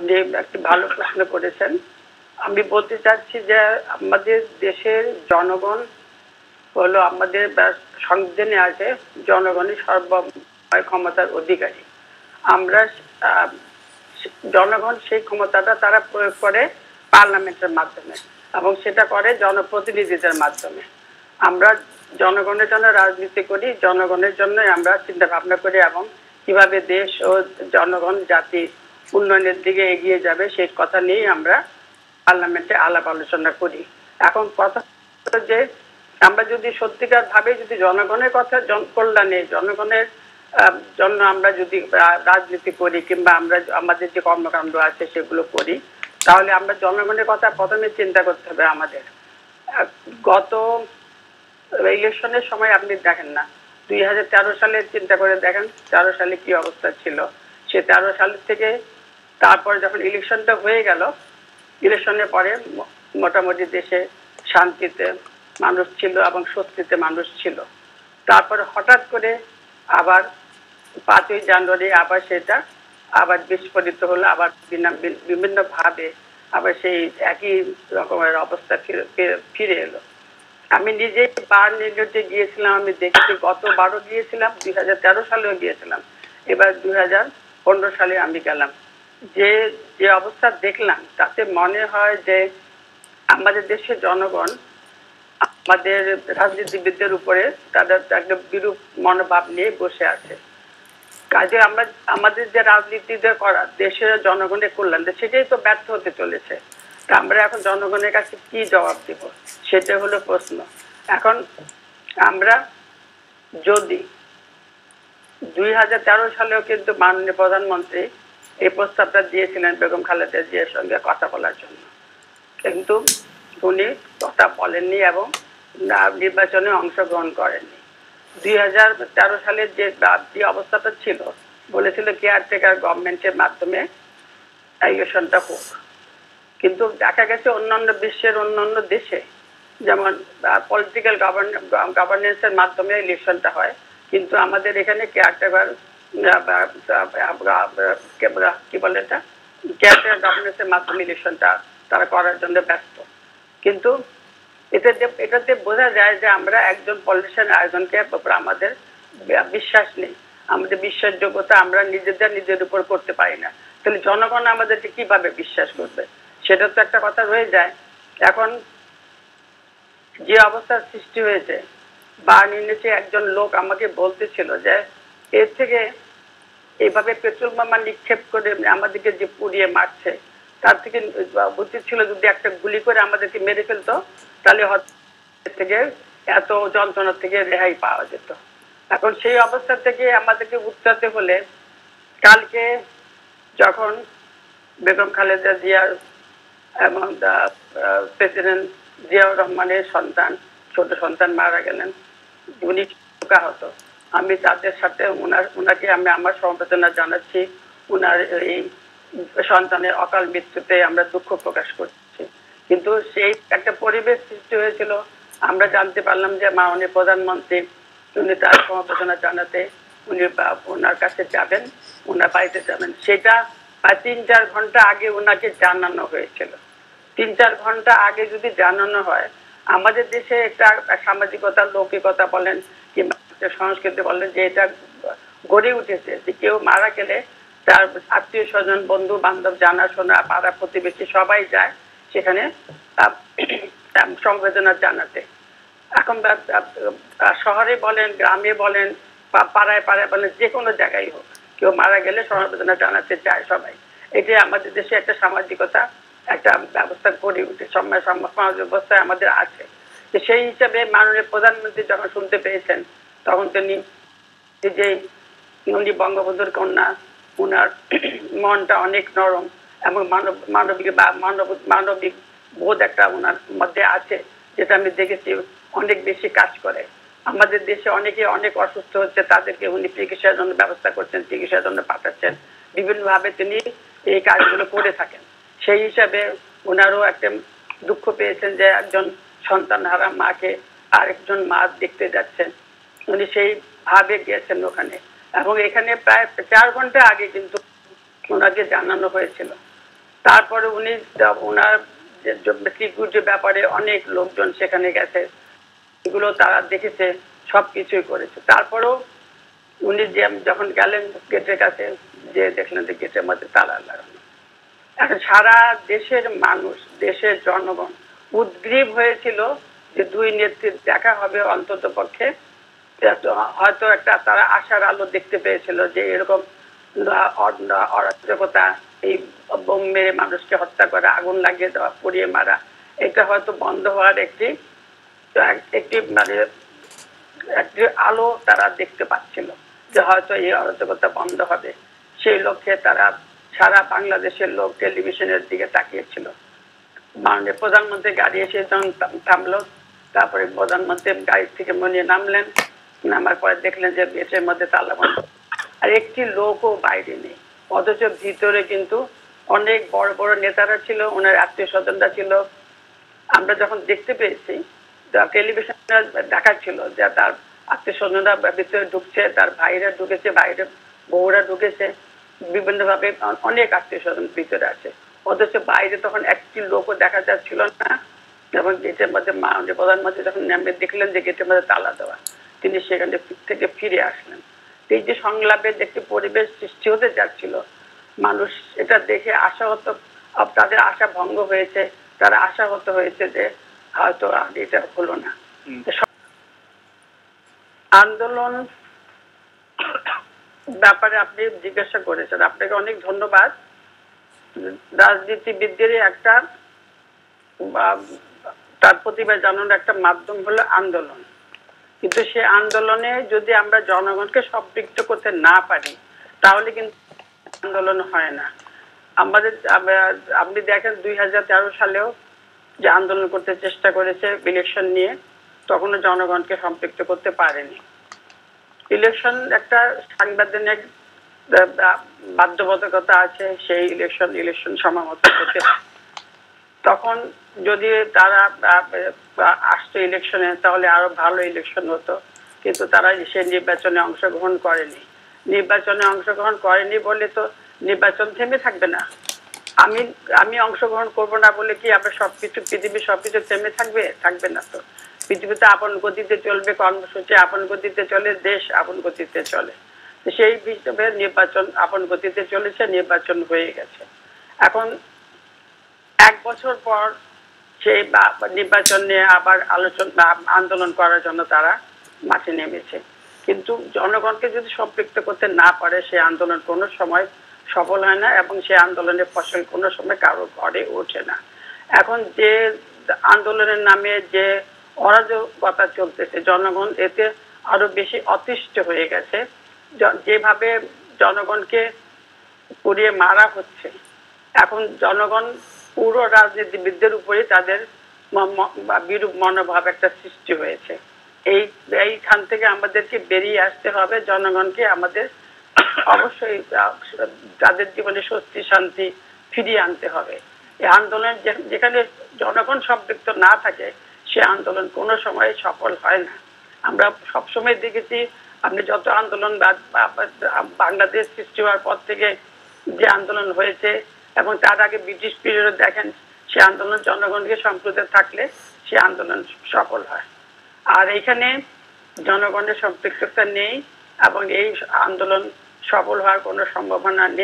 আপনি একটি ভালো প্রশ্ন করেছেন। আমি বলতে চাচ্ছি যে আমাদের দেশের জনগণ হলো আমাদের সংবিধানে আছে জনগণই সর্বময় ক্ষমতার অধিকারী। আমরা জনগণ সেই ক্ষমতাটা তারা প্রয়োগ করে পার্লামেন্টের মাধ্যমে এবং সেটা করে জনপ্রতিনিধিদের মাধ্যমে। আমরা জনগণের জন্য রাজনীতি করি, জনগণের জন্য আমরা চিন্তা ভাবনা করি এবং কিভাবে দেশ ও জনগণ জাতি উন্নয়নের দিকে এগিয়ে যাবে সেই কথা নিয়েই আমরা পার্লামেন্টে আলাপ আলোচনা করি। এখন কথা যে আমরা যদি সত্যিকার ভাবে যদি জনগণের কথা কল্যাণে জনগণের জন্য আমরা যদি রাজনীতি করি কিংবা আমরা আমাদের যে কর্মকাণ্ড আছে সেগুলো করি, তাহলে আমরা জনগণের কথা প্রথমে চিন্তা করতে হবে আমাদের। গত ইলেকশনের সময় আপনি দেখেন না, 2013 সালে চিন্তা করে দেখেন 13 সালে কি অবস্থা ছিল। সে 13 সালের থেকে তারপরে যখন ইলেকশনটা হয়ে গেল, ইলেকশনের পরে মোটামুটি দেশে শান্তিতে মানুষ ছিল এবং স্বস্তিতে মানুষ ছিল। তারপরে হঠাৎ করে আবার 5ই জানুয়ারি আবার সেটা আবার বিস্ফোরিত হলো, আবার বিভিন্ন ভাবে আবার সেই একই রকমের অবস্থা ফিরে এলো। আমি নিজে বার নির্গতে গিয়েছিলাম, আমি দেখেছি, গতবারও গিয়েছিলাম, 2013 সালেও গিয়েছিলাম, এবার 2015 সালে আমি গেলাম। যে যে অবস্থা দেখলাম তাতে মনে হয় যে আমাদের দেশের জনগণ আমাদের রাজনীতিবিদদের উপরে তাদের একটা বিরূপ মনোভাব নিয়ে বসে আছে। কাজে আমরা আমাদের যে রাজনীতিদের করা দেশের জনগণের কল্যাণ সেটাই তো ব্যর্থ হতে চলেছে। তা আমরা এখন জনগণের কাছে কি জবাব দেব, সেটা হলো প্রশ্ন। এখন আমরা যদি 2013 সালেও কিন্তু মাননীয় প্রধানমন্ত্রী এই প্রস্তাবটা দিয়েছিলেন বেগম খালেদা জিয়ার সঙ্গে কথা বলার জন্য, কিন্তু উনি কথা বলেননি এবং নির্বাচনে অংশগ্রহণ করেননি। 2013 সালের যে অবস্থাটা ছিল, বলেছিল কেয়ারটেকার গভর্নমেন্টের মাধ্যমে ইলেকশনটা হোক, কিন্তু দেখা গেছে অন্যান্য বিশ্বের অন্যান্য দেশে যেমন পলিটিক্যাল গভর্নেন্সের মাধ্যমে ইলেকশনটা হয়, কিন্তু আমাদের এখানে কেয়ারটেকার কি বলে এটা কেয়ারটেকার গভর্নেন্সের মাধ্যমে ইলেকশনটা তারা করার জন্য ব্যস্ত। কিন্তু এটাতে বোঝা যায় যে আমরা একজন পলিটিশিয়ান আয়োজনকে আমাদের বিশ্বাস নেই, আমাদের বিশ্বাসযোগ্যতা আমরা নিজেদের উপর করতে পারি না। তাহলে জনগণ আমাদেরকে কিভাবে বিশ্বাস করবে, সেটা তো একটা কথা রয়ে যায়। এখন যে অবস্থার সৃষ্টি হয়েছে, বার্লিনে একজন লোক আমাকে বলতেছিল যে এর থেকে এইভাবে পেট্রোল বোমা নিক্ষেপ করে আমাদেরকে যে পুড়িয়ে মারছে, তার থেকে উচিত ছিল যদি একটা গুলি করে আমাদেরকে মেরে ফেলতো, তাহলে হয়তো থেকে এত যন্ত্রণা থেকে রেহাই পাওয়া যেত। এখন সেই অবস্থা থেকে আমাদেরকে উঠতে হলে, কালকে যখন বেগম খালেদা জিয়ার এবং প্রেসিডেন্ট জিয়াউর রহমানের ছোট সন্তান মারা গেলেন, উনি শোকাহত। আমি তাদের সাথে ওনাকে আমি আমার সমবেদনা জানাচ্ছি। ওনার এই সন্তানের অকাল মৃত্যুতে আমরা দুঃখ প্রকাশ করছি। কিন্তু সেই একটা পরিবেশ সৃষ্টি হয়েছিল, আমরা জানতে পারলাম যে মাননীয় প্রধানমন্ত্রী উনি তার সমবেদনা জানাতে উনি ওনার কাছে যাবেন, ওনার বাড়িতে যাবেন। সেটা প্রায় 3-4 ঘন্টা আগে ওনাকে জানানো হয়েছিল। 3-4 ঘন্টা আগে যদি জানানো হয়, আমাদের দেশে একটা সামাজিকতা লৌকিকতা বলেন কিংবা সংস্কৃতি বলেন যে এটা গড়ে উঠেছে যে কেউ মারা গেলে তার আত্মীয় স্বজন বন্ধু বান্ধব জানাশোনা পাড়া প্রতিবেশী সবাই যায় সেখানে সমবেদনা জানাতে। এখন শহরে বলেন গ্রামে বলেন বা পাড়ায় পাড়ায় বলেন যে কোনো জায়গায় হোক, কেউ মারা গেলে সমবেদনা জানাতে চায় সবাই। এটাই আমাদের দেশে একটা সামাজিকতা একটা ব্যবস্থা গড়ে উঠে সমাজ ব্যবস্থায় আমাদের আছে। সেই হিসাবে মাননীয় প্রধানমন্ত্রী যখন শুনতে পেয়েছেন, তখন তিনি যে উনি বঙ্গবন্ধুর কন্যা, উনার মনটা অনেক নরম এবং মানবিক বোধ একটা ওনার মধ্যে আছে, যেটা আমি দেখেছি অনেক বেশি কাজ করে। আমাদের দেশে অনেকে অনেক অসুস্থ হচ্ছে, তাদেরকে উনি চিকিৎসার জন্য ব্যবস্থা করছেন, চিকিৎসার জন্য পাঠাচ্ছেন, বিভিন্নভাবে তিনি এই কাজগুলো করে থাকেন। সেই হিসাবে ওনারও একটা দুঃখ পেয়েছেন যে একজন সন্তানহারা মাকে আরেকজন মা দেখতে যাচ্ছেন। উনি সেই ভাবে গিয়েছেন ওখানে, এবং এখানে প্রায় 4 ঘন্টা আগে কিন্তু ওনাকে জানানো হয়েছিল। তারপরে উনি ওনার সিকিউরিটির ব্যাপারে অনেক লোকজন সেখানে গেছে, এগুলো তারা দেখেছে, সবকিছুই করেছে। তারপরেও উনি যে যখন গেলেন গেটের কাছে, যে দেখলেন যে গেটের মধ্যে তালা লাগানো। এখন সারা দেশের মানুষ, দেশের জনগণ উদ্গ্রীব হয়েছিল যে দুই নেত্রীর দেখা হবে, অন্তত পক্ষে হয়তো একটা তারা আশার আলো দেখতে পেয়েছিল যে এরকম অরাজকতা, এই বোম মেরে মানুষকে হত্যা করা, আগুন লাগিয়ে দেওয়া, পুড়িয়ে মারা, এটা হয়তো বন্ধ হওয়ার একটি একটি মানে একটি আলো তারা দেখতে পাচ্ছিল যে হয়তো এই অরাজকতা বন্ধ হবে। সেই লক্ষ্যে তারা সারা বাংলাদেশের লোক টেলিভিশনের দিকে তাকিয়েছিল। মাননীয় প্রধানমন্ত্রী গাড়ি এসে যখন থামলো, তারপরে প্রধানমন্ত্রী গাড়ি থেকে মনিয়ে নামলেন, নামার পরে দেখলেন যে গেটের মধ্যে তালা বন্ধ, আর একটি লোকও বাইরে নেই। অথচ ভিতরে কিন্তু অনেক বড় বড় নেতারা ছিল, ওনার আত্মীয় স্বজনরা ছিল। আমরা যখন দেখতে পেয়েছি, টেলিভিশনে দেখাচ্ছিল যে তার আত্মীয় স্বজনরা ভিতরে ঢুকছে, তার ভাইরা ঢুকেছে, ভাইরা বউরা ঢুকেছে, বিভিন্ন ভাবে অনেক আত্মীয় স্বজন ভিতরে আছে। অথচ বাইরে তখন একটি লোকও দেখা যাচ্ছিল না। এবং গেটের মধ্যে মাননীয় প্রধানমন্ত্রী যখন নামে দেখলেন যে গেটের মধ্যে তালা দেওয়া, তিনি সেখানে থেকে ফিরে আসলেন। এই যে সংলাপের যে একটি পরিবেশ সৃষ্টি হতে যাচ্ছিল, মানুষ এটা দেখে আশাহত, তাদের আশা ভঙ্গ হয়েছে, তারা আশাহত হয়েছে যে হয়তো এটা হলো না। আন্দোলন ব্যাপারে আপনি জিজ্ঞাসা করেছেন, আপনাকে অনেক ধন্যবাদ। রাজনীতিবিদদেরই একটা তার প্রতিভা জানানোর একটা মাধ্যম হলো আন্দোলন, কিন্তু সে আন্দোলনে যদি আমরা জনগণকে সম্পৃক্ত করতে না পারি, তাহলে কিন্তু আন্দোলন হয় না। আমাদের আপনি দেখেন 2013 সালেও যে আন্দোলন করতে চেষ্টা করেছে ইলেকশন নিয়ে, তখনও জনগণকে সম্পৃক্ত করতে পারেনি। ইলেকশন একটা সাংবিধানিক বাধ্যবাধকতা আছে, সেই ইলেকশন সময় মতো করতে। তখন যদি তারা আসতো ইলেকশনে, তাহলে আরো ভালো ইলেকশন হতো, কিন্তু তারা সেই নির্বাচনে অংশগ্রহণ করেনি। নির্বাচনে অংশগ্রহণ করেনি বলে তো নির্বাচন থেমে থাকবে না। আমি অংশগ্রহণ করব না বলে কি আমরা সবকিছু, পৃথিবীর সবকিছু থেমে থাকবে না তো। পৃথিবীতে আপন গতিতে চলবে, কর্মসূচি আপন গতিতে চলে, দেশ আপন গতিতে চলে। সেই হিসেবে নির্বাচন আপন গতিতে চলেছে, নির্বাচন হয়ে গেছে। এখন 1 বছর পর সেই নির্বাচন নিয়ে আবার আলোচনা, আন্দোলন করার জন্য তারা মাঠে নেমেছে। কিন্তু জনগণকে যদি সম্পৃক্ত করতে না পারে, সেই আন্দোলন কোনো সময় সফল হয় না, এবং সেই আন্দোলনের ফসল কোনো সময় কারো ঘরে ওঠে না। এখন যে আন্দোলনের নামে যে অরাজকতা চলতেছে, জনগণ এতে আরো বেশি অতিষ্ঠ হয়ে গেছে। যেভাবে জনগণকে পুড়িয়ে মারা হচ্ছে, এখন জনগণ পুরো রাজনীতিবিদদের উপরে তাদের বিরূপ মনোভাব একটা সৃষ্টি হয়েছে। এইখান থেকে আমাদেরকে বেরিয়ে আসতে হবে। জনগণকে আমাদের অবশ্যই তাদের জীবনে স্বস্তি শান্তি ফিরিয়ে আনতে হবে। এই আন্দোলন যেখানে জনগণ সম্পৃক্ত না থাকে, সে আন্দোলন কোনো সময় সফল হয় না। আমরা সবসময় দেখেছি, আপনি যত আন্দোলন বাংলাদেশ সৃষ্টি হওয়ার পর থেকে যে আন্দোলন হয়েছে, এবং তার আগে ব্রিটিশ পিরিয়ডে দেখেন, সে আন্দোলন জনগণকে সম্পৃক্ত থাকলে সে আন্দোলন সফল হয়। আর এখানে জনগণের সম্পৃক্ততা নেই, এবং এই আন্দোলন সফল হওয়ার কোনো সম্ভাবনা নেই।